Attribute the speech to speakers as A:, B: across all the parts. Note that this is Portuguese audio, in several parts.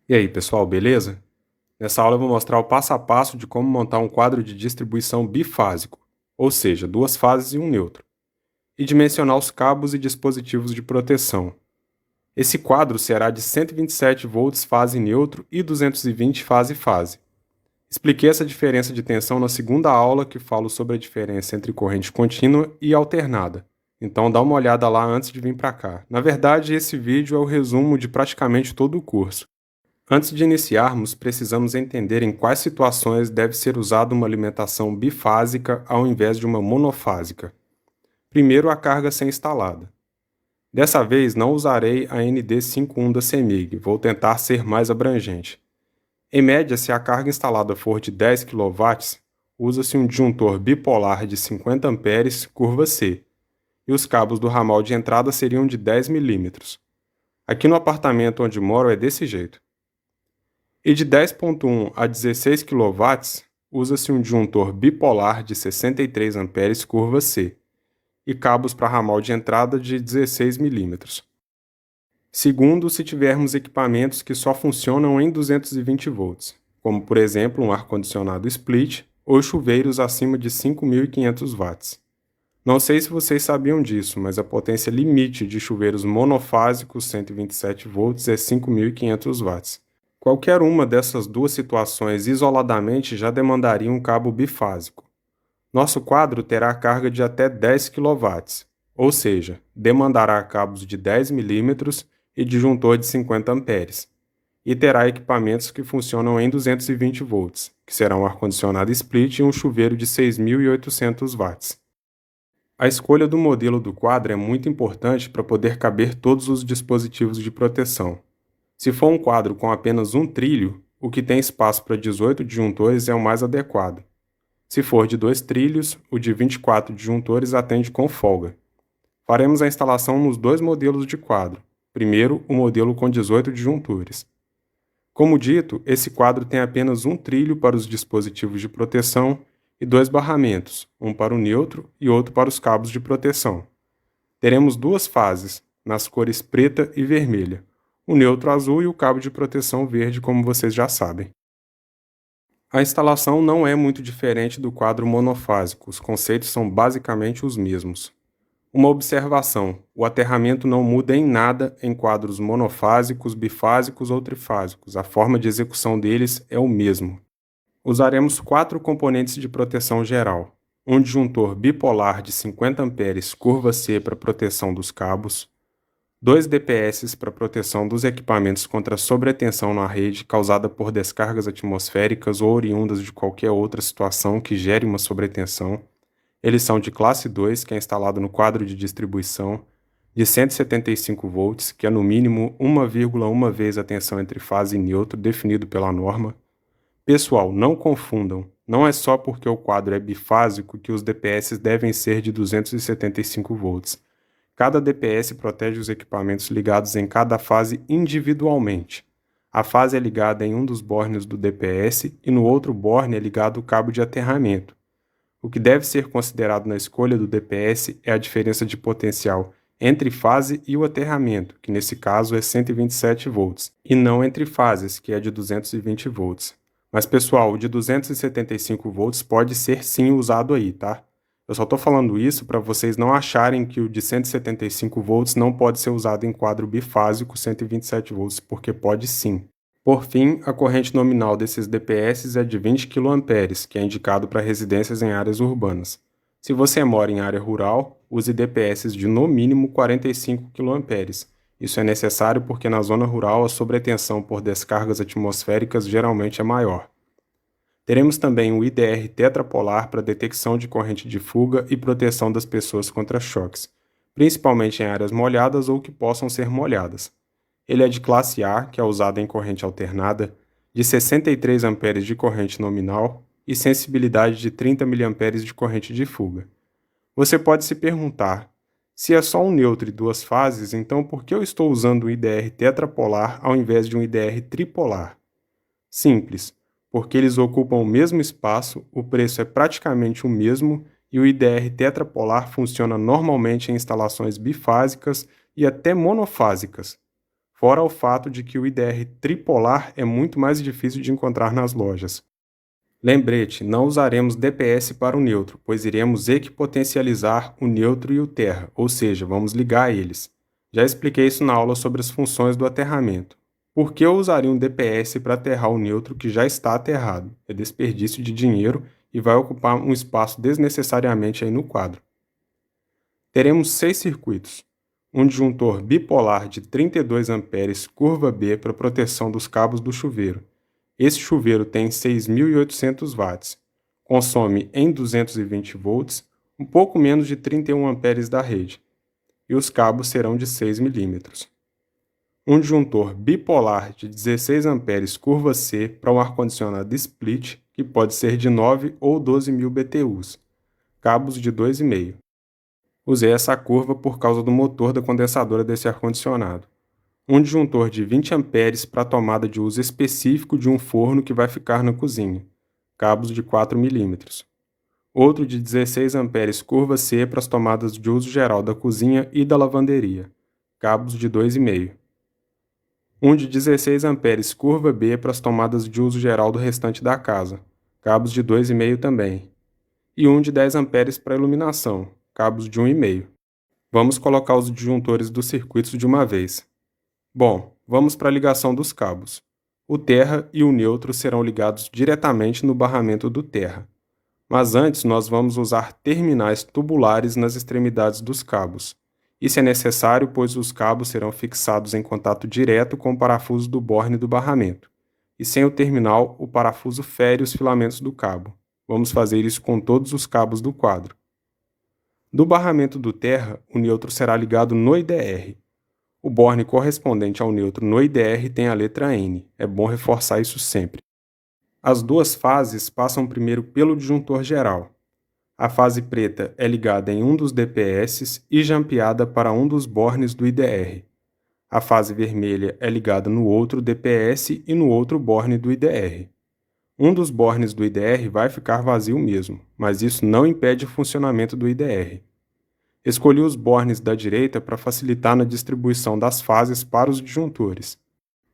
A: E aí, pessoal, beleza? Nessa aula eu vou mostrar o passo a passo de como montar um quadro de distribuição bifásico, ou seja, duas fases e um neutro, e dimensionar os cabos e dispositivos de proteção. Esse quadro será de 127 volts fase neutro e 220 fase-fase. Expliquei essa diferença de tensão na segunda aula que falo sobre a diferença entre corrente contínua e alternada. Então dá uma olhada lá antes de vir para cá. Na verdade, esse vídeo é o resumo de praticamente todo o curso. Antes de iniciarmos, precisamos entender em quais situações deve ser usada uma alimentação bifásica ao invés de uma monofásica. Primeiro, a carga ser instalada. Dessa vez, não usarei a ND51 da CEMIG, vou tentar ser mais abrangente. Em média, se a carga instalada for de 10 kW, usa-se um disjuntor bipolar de 50 amperes, curva C, e os cabos do ramal de entrada seriam de 10 milímetros. Aqui no apartamento onde moro é desse jeito. E de 10.1 a 16 kW, usa-se um disjuntor bipolar de 63 amperes curva C e cabos para ramal de entrada de 16 milímetros. Segundo, se tivermos equipamentos que só funcionam em 220 volts, como por exemplo um ar-condicionado split ou chuveiros acima de 5.500 watts. Não sei se vocês sabiam disso, mas a potência limite de chuveiros monofásicos 127 volts é 5.500 watts. Qualquer uma dessas duas situações isoladamente já demandaria um cabo bifásico. Nosso quadro terá carga de até 10 kW, ou seja, demandará cabos de 10 milímetros e disjuntor de 50 amperes, e terá equipamentos que funcionam em 220 volts, que será um ar-condicionado split e um chuveiro de 6.800 watts. A escolha do modelo do quadro é muito importante para poder caber todos os dispositivos de proteção. Se for um quadro com apenas um trilho, o que tem espaço para 18 disjuntores é o mais adequado. Se for de 2 trilhos, o de 24 disjuntores atende com folga. Faremos a instalação nos dois modelos de quadro. Primeiro, o modelo com 18 disjuntores. Como dito, esse quadro tem apenas um trilho para os dispositivos de proteção e dois barramentos, um para o neutro e outro para os cabos de proteção. Teremos duas fases, nas cores preta e vermelha, o neutro azul e o cabo de proteção verde, como vocês já sabem. A instalação não é muito diferente do quadro monofásico, os conceitos são basicamente os mesmos. Uma observação: o aterramento não muda em nada em quadros monofásicos, bifásicos ou trifásicos, a forma de execução deles é o mesmo. Usaremos 4 componentes de proteção geral: um disjuntor bipolar de 50 amperes curva C para proteção dos cabos, 2 DPS para proteção dos equipamentos contra sobretensão na rede causada por descargas atmosféricas ou oriundas de qualquer outra situação que gere uma sobretensão. Eles são de classe 2, que é instalado no quadro de distribuição, de 175 volts, que é no mínimo 1,1 vez a tensão entre fase e neutro definido pela norma. Pessoal, não confundam, não é só porque o quadro é bifásico que os DPS devem ser de 275 volts. Cada DPS protege os equipamentos ligados em cada fase individualmente. A fase é ligada em um dos bornes do DPS e no outro borne é ligado o cabo de aterramento. O que deve ser considerado na escolha do DPS é a diferença de potencial entre fase e o aterramento, que nesse caso é 127 volts, e não entre fases, que é de 220 volts. Mas pessoal, o de 275 volts pode ser sim usado aí, tá? Eu só estou falando isso para vocês não acharem que o de 175 volts não pode ser usado em quadro bifásico 127 volts, porque pode sim. Por fim, a corrente nominal desses DPS é de 20 kA, que é indicado para residências em áreas urbanas. Se você mora em área rural, use DPS de no mínimo 45 kA. Isso é necessário porque na zona rural a sobretensão por descargas atmosféricas geralmente é maior. Teremos também o IDR tetrapolar para detecção de corrente de fuga e proteção das pessoas contra choques, principalmente em áreas molhadas ou que possam ser molhadas. Ele é de classe A, que é usado em corrente alternada, de 63 amperes de corrente nominal e sensibilidade de 30 mA de corrente de fuga. Você pode se perguntar, se é só um neutro e duas fases, então por que eu estou usando o IDR tetrapolar ao invés de um IDR tripolar? Simples, porque eles ocupam o mesmo espaço, o preço é praticamente o mesmo e o IDR tetrapolar funciona normalmente em instalações bifásicas e até monofásicas. fora o fato de que o IDR tripolar é muito mais difícil de encontrar nas lojas. Lembrete, não usaremos DPS para o neutro, pois iremos equipotencializar o neutro e o terra, ou seja, vamos ligar eles. Já expliquei isso na aula sobre as funções do aterramento. Por que eu usaria um DPS para aterrar o neutro que já está aterrado? É desperdício de dinheiro e vai ocupar um espaço desnecessariamente aí no quadro. Teremos 6 circuitos. Um disjuntor bipolar de 32 amperes curva B para proteção dos cabos do chuveiro. Esse chuveiro tem 6.800 watts, consome em 220 volts, um pouco menos de 31 amperes da rede, e os cabos serão de 6 milímetros. Um disjuntor bipolar de 16 amperes curva C para um ar-condicionado split, que pode ser de 9 ou 12.000 BTUs, cabos de 2,5. Usei essa curva por causa do motor da condensadora desse ar-condicionado. Um disjuntor de 20 amperes para tomada de uso específico de um forno que vai ficar na cozinha, cabos de 4 milímetros. Outro de 16 amperes curva C para as tomadas de uso geral da cozinha e da lavanderia, cabos de 2,5. Um de 16 amperes curva B para as tomadas de uso geral do restante da casa, cabos de 2,5 também. E um de 10 amperes para iluminação, cabos de 1,5. Vamos colocar os disjuntores dos circuitos de uma vez. Bom, vamos para a ligação dos cabos. O terra e o neutro serão ligados diretamente no barramento do terra. Mas antes nós vamos usar terminais tubulares nas extremidades dos cabos. Isso é necessário pois os cabos serão fixados em contato direto com o parafuso do borne do barramento. E sem o terminal, o parafuso fere os filamentos do cabo. Vamos fazer isso com todos os cabos do quadro. Do barramento do terra, o neutro será ligado no IDR. O borne correspondente ao neutro no IDR tem a letra N. É bom reforçar isso sempre. As duas fases passam primeiro pelo disjuntor geral. A fase preta é ligada em um dos DPS e jampeada para um dos bornes do IDR. A fase vermelha é ligada no outro DPS e no outro borne do IDR. Um dos bornes do IDR vai ficar vazio mesmo, mas isso não impede o funcionamento do IDR. Escolhi os bornes da direita para facilitar na distribuição das fases para os disjuntores.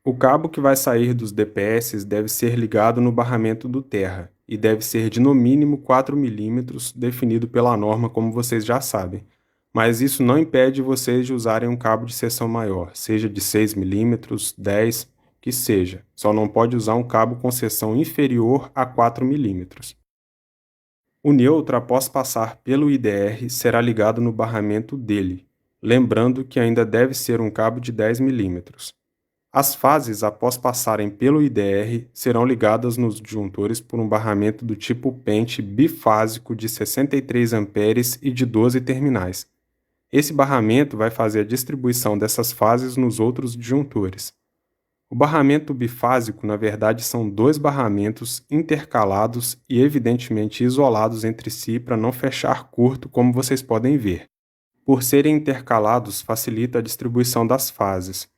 A: O cabo que vai sair dos DPS deve ser ligado no barramento do terra e deve ser de no mínimo 4 milímetros, definido pela norma como vocês já sabem. Mas isso não impede vocês de usarem um cabo de seção maior, seja de 6 milímetros, 10, que seja. Só não pode usar um cabo com seção inferior a 4 milímetros. O neutro, após passar pelo IDR, será ligado no barramento dele, lembrando que ainda deve ser um cabo de 10 milímetros. As fases, após passarem pelo IDR, serão ligadas nos disjuntores por um barramento do tipo pente bifásico de 63 amperes e de 12 terminais. Esse barramento vai fazer a distribuição dessas fases nos outros disjuntores. O barramento bifásico, na verdade, são dois barramentos intercalados e evidentemente isolados entre si para não fechar curto, como vocês podem ver. Por serem intercalados, facilita a distribuição das fases.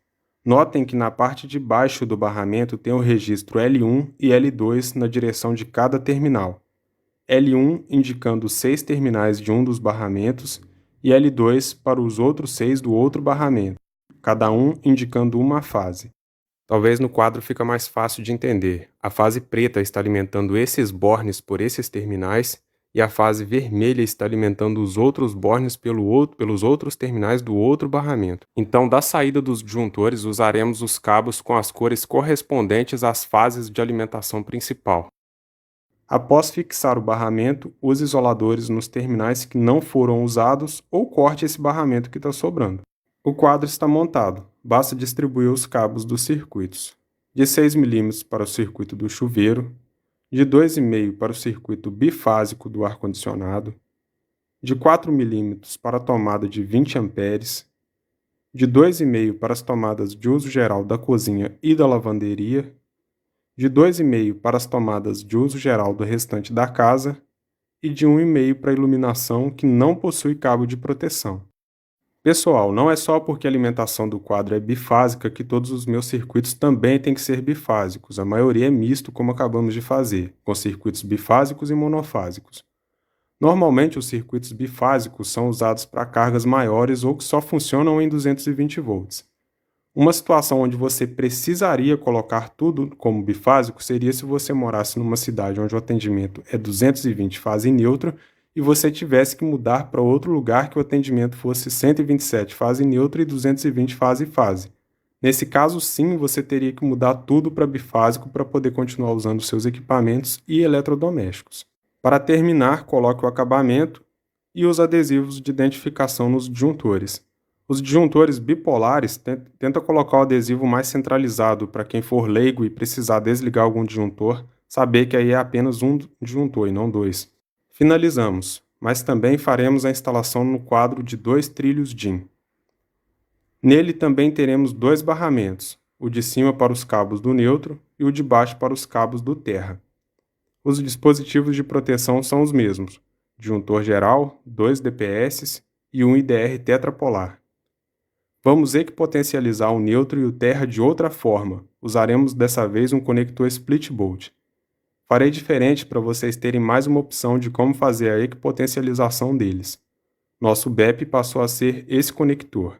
A: Notem que na parte de baixo do barramento tem o registro L1 e L2 na direção de cada terminal. L1 indicando os 6 terminais de um dos barramentos e L2 para os outros 6 do outro barramento, cada um indicando uma fase. Talvez no quadro fica mais fácil de entender. A fase preta está alimentando esses bornes por esses terminais e a fase vermelha está alimentando os outros bornes pelos outros terminais do outro barramento. Então, da saída dos disjuntores, usaremos os cabos com as cores correspondentes às fases de alimentação principal. Após fixar o barramento, use isoladores nos terminais que não foram usados ou corte esse barramento que está sobrando. O quadro está montado, basta distribuir os cabos dos circuitos. De 6 milímetros para o circuito do chuveiro, de 2,5 para o circuito bifásico do ar-condicionado, de 4 milímetros para a tomada de 20 amperes, de 2,5 para as tomadas de uso geral da cozinha e da lavanderia, de 2,5 para as tomadas de uso geral do restante da casa e de 1,5 para a iluminação que não possui cabo de proteção. Pessoal, não é só porque a alimentação do quadro é bifásica que todos os meus circuitos também têm que ser bifásicos. A maioria é misto, como acabamos de fazer, com circuitos bifásicos e monofásicos. Normalmente, os circuitos bifásicos são usados para cargas maiores ou que só funcionam em 220 volts. Uma situação onde você precisaria colocar tudo como bifásico seria se você morasse numa cidade onde o atendimento é 220 fase neutra e você tivesse que mudar para outro lugar que o atendimento fosse 127 fase neutra e 220 fase. Nesse caso, sim, você teria que mudar tudo para bifásico para poder continuar usando seus equipamentos e eletrodomésticos. Para terminar, coloque o acabamento e os adesivos de identificação nos disjuntores. Os disjuntores bipolares tenta colocar o adesivo mais centralizado para quem for leigo e precisar desligar algum disjuntor, saber que aí é apenas um disjuntor e não dois. Finalizamos, mas também faremos a instalação no quadro de 2 trilhos DIN. Nele também teremos 2 barramentos, o de cima para os cabos do neutro e o de baixo para os cabos do terra. Os dispositivos de proteção são os mesmos, disjuntor geral, 2 DPS e um IDR tetrapolar. Vamos equipotencializar o neutro e o terra de outra forma, usaremos dessa vez um conector split bolt. Farei diferente para vocês terem mais uma opção de como fazer a equipotencialização deles. Nosso BEP passou a ser esse conector.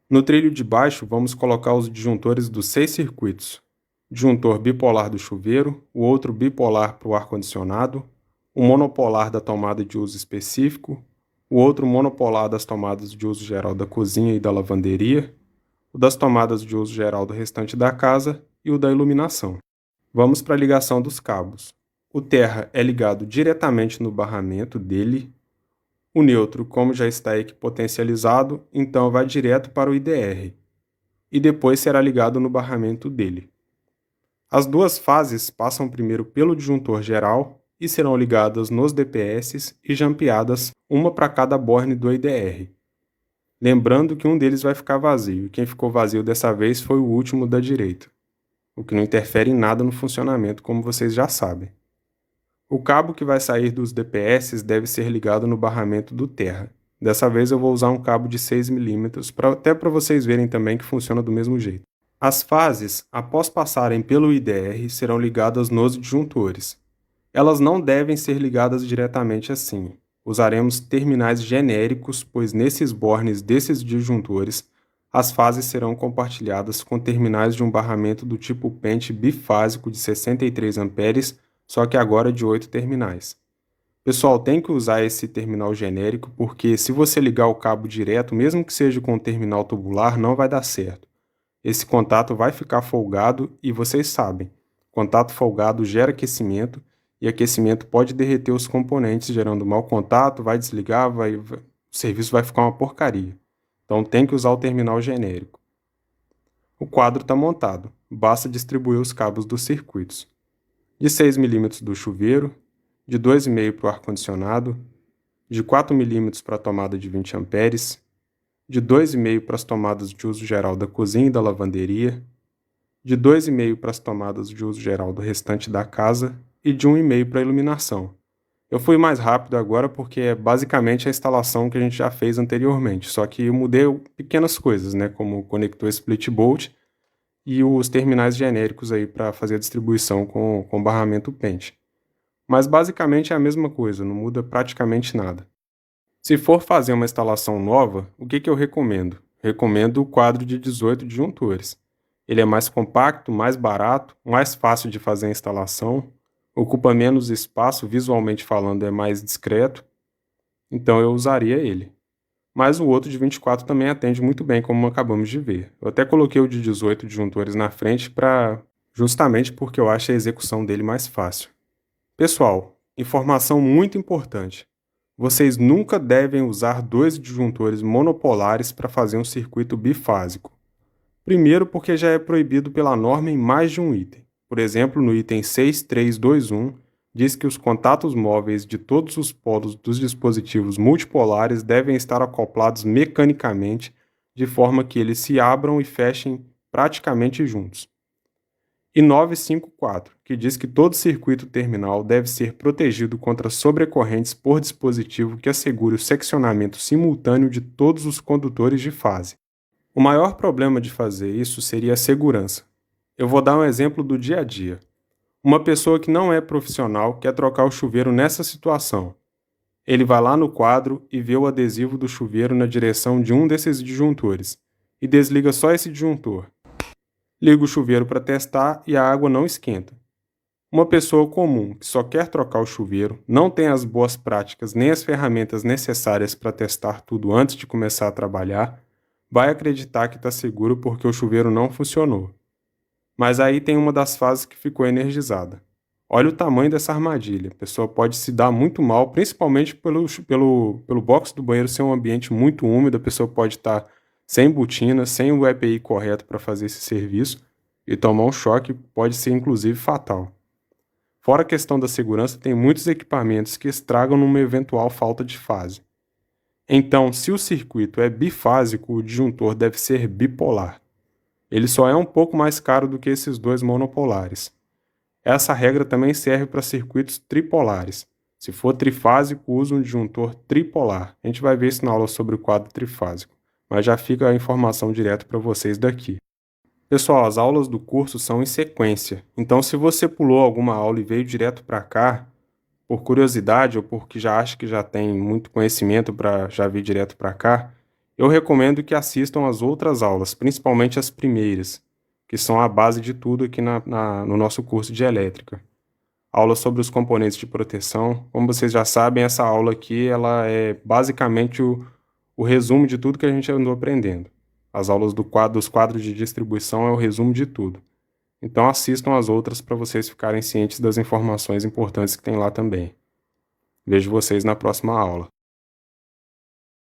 A: No trilho de baixo, vamos colocar os disjuntores dos 6 circuitos. Disjuntor bipolar do chuveiro, o outro bipolar para o ar-condicionado, o monopolar da tomada de uso específico, o outro monopolar das tomadas de uso geral da cozinha e da lavanderia, o das tomadas de uso geral do restante da casa e o da iluminação. Vamos para a ligação dos cabos. O terra é ligado diretamente no barramento dele. O neutro, como já está equipotencializado, então vai direto para o IDR, e depois será ligado no barramento dele. As 2 fases passam primeiro pelo disjuntor geral e serão ligadas nos DPS e jampeadas uma para cada borne do IDR. Lembrando que um deles vai ficar vazio, e quem ficou vazio dessa vez foi o último da direita, o que não interfere em nada no funcionamento, como vocês já sabem. O cabo que vai sair dos DPS deve ser ligado no barramento do terra. Dessa vez eu vou usar um cabo de 6 mm, até para vocês verem também que funciona do mesmo jeito. As fases, após passarem pelo IDR, serão ligadas nos disjuntores. Elas não devem ser ligadas diretamente assim. Usaremos terminais genéricos, pois nesses bornes desses disjuntores, as fases serão compartilhadas com terminais de um barramento do tipo pente bifásico de 63 A, só que agora de 8 terminais. Pessoal, tem que usar esse terminal genérico porque se você ligar o cabo direto, mesmo que seja com o terminal tubular, não vai dar certo. Esse contato vai ficar folgado e vocês sabem, contato folgado gera aquecimento e aquecimento pode derreter os componentes, gerando mau contato, vai desligar, o serviço vai ficar uma porcaria. Então tem que usar o terminal genérico. O quadro está montado, basta distribuir os cabos dos circuitos. De 6 mm do chuveiro, de 2,5 para o ar-condicionado, de 4 mm para a tomada de 20 A, de 2,5 para as tomadas de uso geral da cozinha e da lavanderia, de 2,5 para as tomadas de uso geral do restante da casa e de 1,5 para a iluminação. Eu fui mais rápido agora porque é basicamente a instalação que a gente já fez anteriormente, só que eu mudei pequenas coisas, né, como o conector split bolt e os terminais genéricos aí para fazer a distribuição com barramento pente. Mas basicamente é a mesma coisa, não muda praticamente nada. Se for fazer uma instalação nova, o que eu recomendo? Recomendo o quadro de 18 disjuntores. Ele é mais compacto, mais barato, mais fácil de fazer a instalação, ocupa menos espaço, visualmente falando é mais discreto, então eu usaria ele. Mas o outro de 24 também atende muito bem, como acabamos de ver. Eu até coloquei o de 18 disjuntores na frente justamente porque eu acho a execução dele mais fácil. Pessoal, informação muito importante. Vocês nunca devem usar 2 disjuntores monopolares para fazer um circuito bifásico. Primeiro porque já é proibido pela norma em mais de um item. Por exemplo, no item 6321, diz que os contatos móveis de todos os polos dos dispositivos multipolares devem estar acoplados mecanicamente, de forma que eles se abram e fechem praticamente juntos. E 954, que diz que todo circuito terminal deve ser protegido contra sobrecorrentes por dispositivo que assegure o seccionamento simultâneo de todos os condutores de fase. O maior problema de fazer isso seria a segurança. Eu vou dar um exemplo do dia a dia. Uma pessoa que não é profissional quer trocar o chuveiro nessa situação. Ele vai lá no quadro e vê o adesivo do chuveiro na direção de um desses disjuntores. e desliga só esse disjuntor. Liga o chuveiro para testar e a água não esquenta. Uma pessoa comum que só quer trocar o chuveiro, não tem as boas práticas nem as ferramentas necessárias para testar tudo antes de começar a trabalhar, vai acreditar que está seguro porque o chuveiro não funcionou. Mas aí tem uma das fases que ficou energizada. Olha o tamanho dessa armadilha. A pessoa pode se dar muito mal, principalmente pelo box do banheiro ser um ambiente muito úmido. A pessoa pode estar sem botina, sem o EPI correto para fazer esse serviço e tomar um choque, pode ser inclusive fatal. Fora a questão da segurança, tem muitos equipamentos que estragam numa eventual falta de fase. Então, se o circuito é bifásico, o disjuntor deve ser bipolar. Ele só é um pouco mais caro do que esses dois monopolares. Essa regra também serve para circuitos tripolares. Se for trifásico, use um disjuntor tripolar. A gente vai ver isso na aula sobre o quadro trifásico, mas já fica a informação direto para vocês daqui. Pessoal, as aulas do curso são em sequência, então se você pulou alguma aula e veio direto para cá, por curiosidade ou porque já acha que já tem muito conhecimento para já vir direto para cá, eu recomendo que assistam as outras aulas, principalmente as primeiras, que são a base de tudo aqui no nosso curso de elétrica. Aula sobre os componentes de proteção. Como vocês já sabem, essa aula aqui ela é basicamente o resumo de tudo que a gente andou aprendendo. As aulas dos quadros de distribuição é o resumo de tudo. Então assistam as outras para vocês ficarem cientes das informações importantes que tem lá também. Vejo vocês na próxima aula.